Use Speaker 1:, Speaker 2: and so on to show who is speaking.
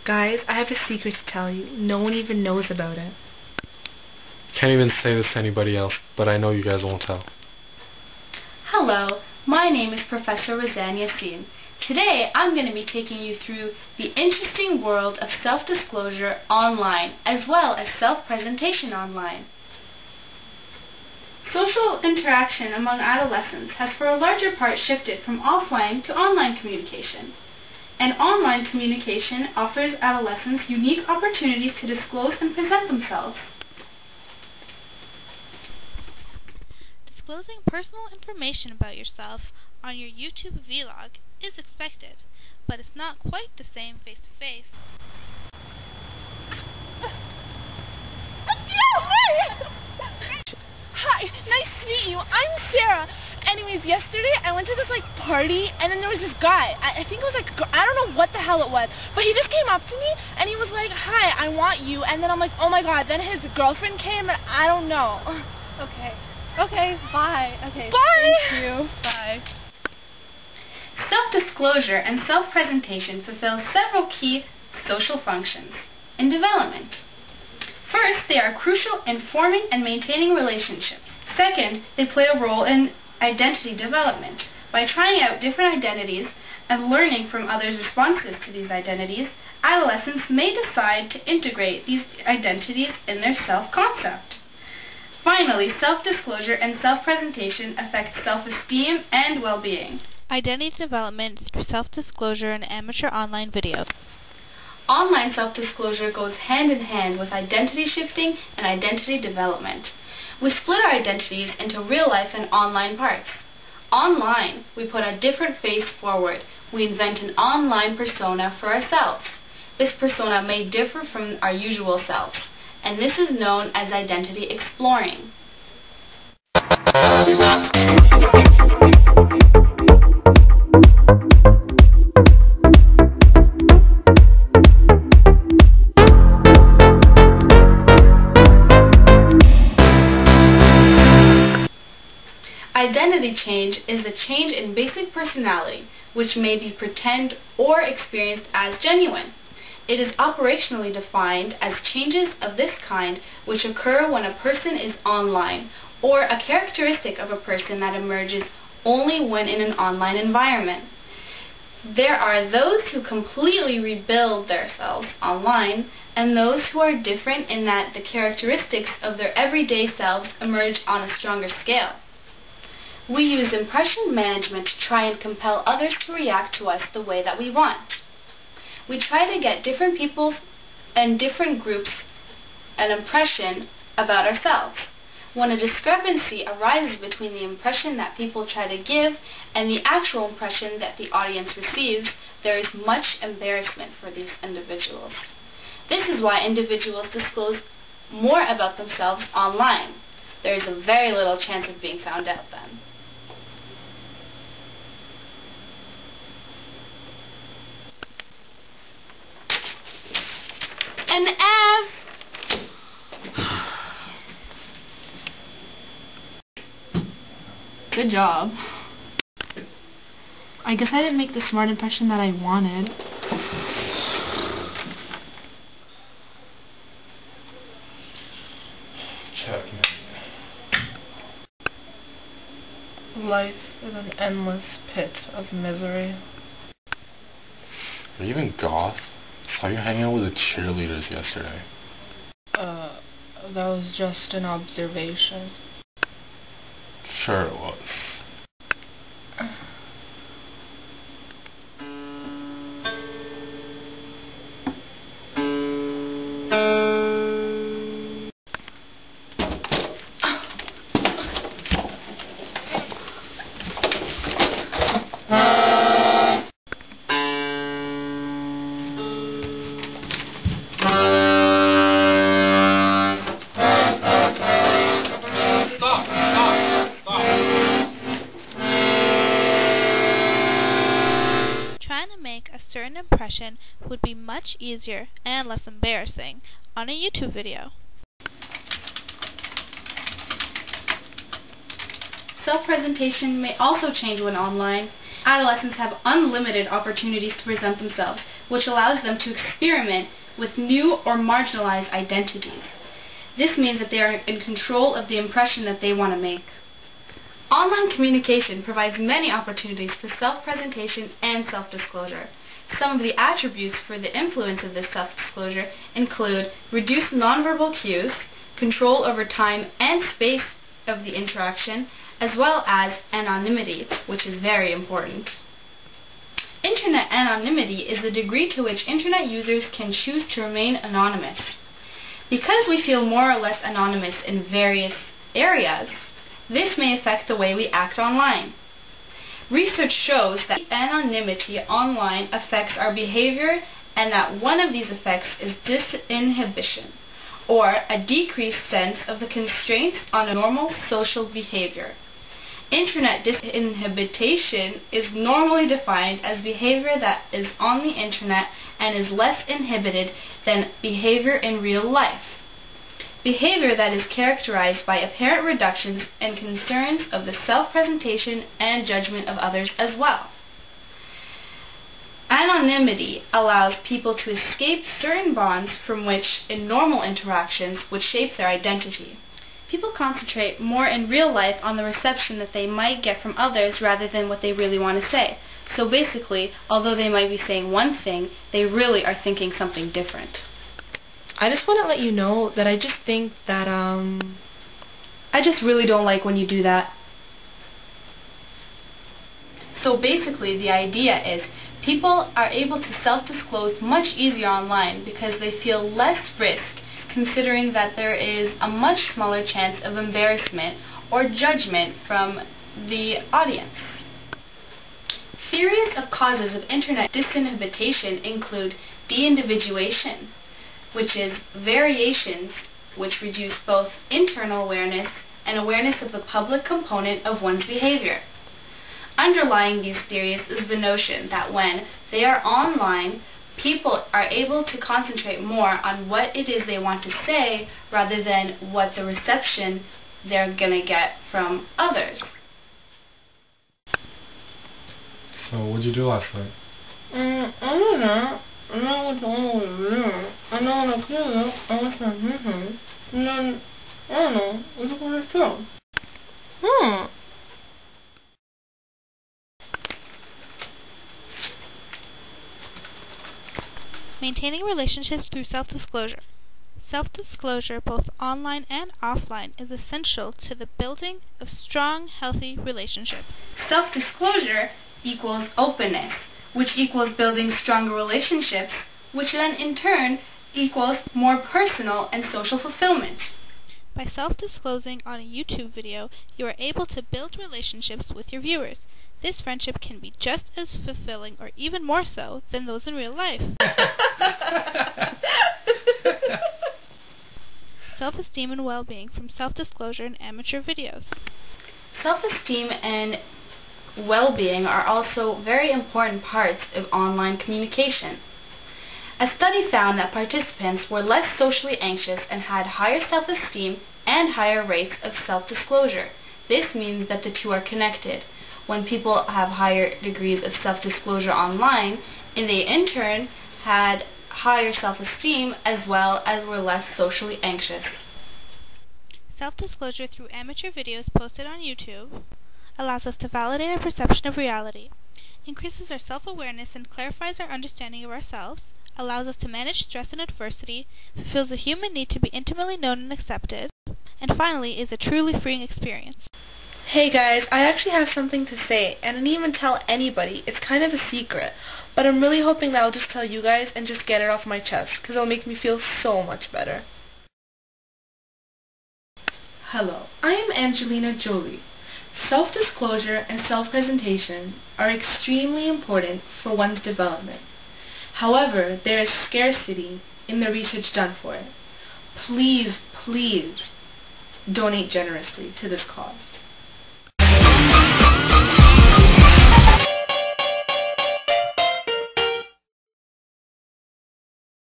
Speaker 1: Guys, I have a secret to tell you. No one even knows about it.
Speaker 2: Can't even say this to anybody else, but I know you guys won't tell.
Speaker 3: Hello, my name is Professor Razan Yassin. Today I'm going to be taking you through the interesting world of self-disclosure online, as well as self-presentation online. Social interaction among adolescents has for a larger part shifted from offline to online communication. And online communication offers adolescents unique opportunities to disclose and present themselves.
Speaker 4: Disclosing personal information about yourself on your YouTube vlog is expected, but it's not quite the same face-to-face.
Speaker 5: Hi, nice to meet you. I'm Sarah. Anyways, yesterday I went to this party, and then there was this guy. I think it was I don't know what the hell it was, but he just came up to me and he was like, "Hi, I want you." And then I'm like, "Oh my god." Then his girlfriend came, and I don't know. Okay, bye. Okay, bye. Thank you. Bye.
Speaker 3: Self-disclosure and self-presentation fulfill several key social functions in development. First, they are crucial in forming and maintaining relationships. Second, they play a role in identity development. By trying out different identities and learning from others' responses to these identities, adolescents may decide to integrate these identities in their self-concept. Finally, self-disclosure and self-presentation affect self-esteem and well-being.
Speaker 4: Identity development through self-disclosure and amateur online video.
Speaker 3: Online self-disclosure goes hand in hand with identity shifting and identity development. We split our identities into real life and online parts. Online, we put a different face forward. We invent an online persona for ourselves. This persona may differ from our usual selves, and this is known as identity exploring. Identity change is the change in basic personality, which may be pretend or experienced as genuine. It is operationally defined as changes of this kind which occur when a person is online, or a characteristic of a person that emerges only when in an online environment. There are those who completely rebuild themselves online, and those who are different in that the characteristics of their everyday selves emerge on a stronger scale. We use impression management to try and compel others to react to us the way that we want. We try to get different people and different groups an impression about ourselves. When a discrepancy arises between the impression that people try to give and the actual impression that the audience receives, there is much embarrassment for these individuals. This is why individuals disclose more about themselves online. There is a very little chance of being found out then. An F!
Speaker 1: Good job. I guess I didn't make the smart impression that I wanted.
Speaker 2: Checkmate.
Speaker 6: Life is an endless pit of misery.
Speaker 2: Are you even goth? Saw you hanging out with the cheerleaders yesterday.
Speaker 6: That was just an observation.
Speaker 2: Sure it was.
Speaker 4: A certain impression would be much easier and less embarrassing on a YouTube video.
Speaker 3: self-presentation may also change when online. Adolescents have unlimited opportunities to present themselves, which allows them to experiment with new or marginalized identities. This means that they are in control of the impression that they want to make. Online communication provides many opportunities for self-presentation and self-disclosure. Some of the attributes for the influence of this self-disclosure include reduced nonverbal cues, control over time and space of the interaction, as well as anonymity, which is very important. Internet anonymity is the degree to which Internet users can choose to remain anonymous. Because we feel more or less anonymous in various areas, this may affect the way we act online. Research shows that anonymity online affects our behavior, and that one of these effects is disinhibition, or a decreased sense of the constraints on a normal social behavior. Internet disinhibition is normally defined as behavior that is on the Internet and is less inhibited than behavior in real life. Behavior that is characterized by apparent reductions and concerns of the self-presentation and judgment of others as well. Anonymity allows people to escape certain bonds from which, in normal interactions, would shape their identity. People concentrate more in real life on the reception that they might get from others rather than what they really want to say. So basically, although they might be saying one thing, they really are thinking something different.
Speaker 1: I just want to let you know that I just think that,
Speaker 3: I just really don't like when you do that. So basically, the idea is people are able to self-disclose much easier online because they feel less risk, considering that there is a much smaller chance of embarrassment or judgment from the audience. Theories of causes of Internet disinhibition include de-individuation, which is variations which reduce both internal awareness and awareness of the public component of one's behavior. Underlying these theories is the notion that when they are online, people are able to concentrate more on what it is they want to say rather than what the reception they're going to get from others.
Speaker 2: So, what'd you do last night?
Speaker 6: I don't know. And I was always there. And then when I came up, I was like, And then, I don't know, we took on this film.
Speaker 4: Maintaining relationships through self-disclosure. Self-disclosure, both online and offline, is essential to the building of strong, healthy relationships.
Speaker 3: Self-disclosure equals openness, which equals building stronger relationships, which then in turn equals more personal and social fulfillment.
Speaker 4: By self-disclosing on a YouTube video, you are able to build relationships with your viewers. This friendship can be just as fulfilling or even more so than those in real life. Self-esteem and well-being from self-disclosure in amateur videos.
Speaker 3: Self-esteem and well-being are also very important parts of online communication. A study found that participants were less socially anxious and had higher self-esteem and higher rates of self-disclosure. This means that the two are connected. When people have higher degrees of self-disclosure online, and they in turn had higher self-esteem as well as were less socially anxious.
Speaker 4: Self-disclosure through amateur videos posted on YouTube allows us to validate our perception of reality, increases our self-awareness and clarifies our understanding of ourselves, allows us to manage stress and adversity, fulfills a human need to be intimately known and accepted, and finally is a truly freeing experience.
Speaker 6: Hey guys, I actually have something to say, and I didn't even tell anybody. It's kind of a secret, but I'm really hoping that I'll just tell you guys and just get it off my chest, because it'll make me feel so much better.
Speaker 1: Hello, I am Angelina Jolie. Self-disclosure and self-presentation are extremely important for one's development. However, there is scarcity in the research done for it. Please, please donate generously to this cause.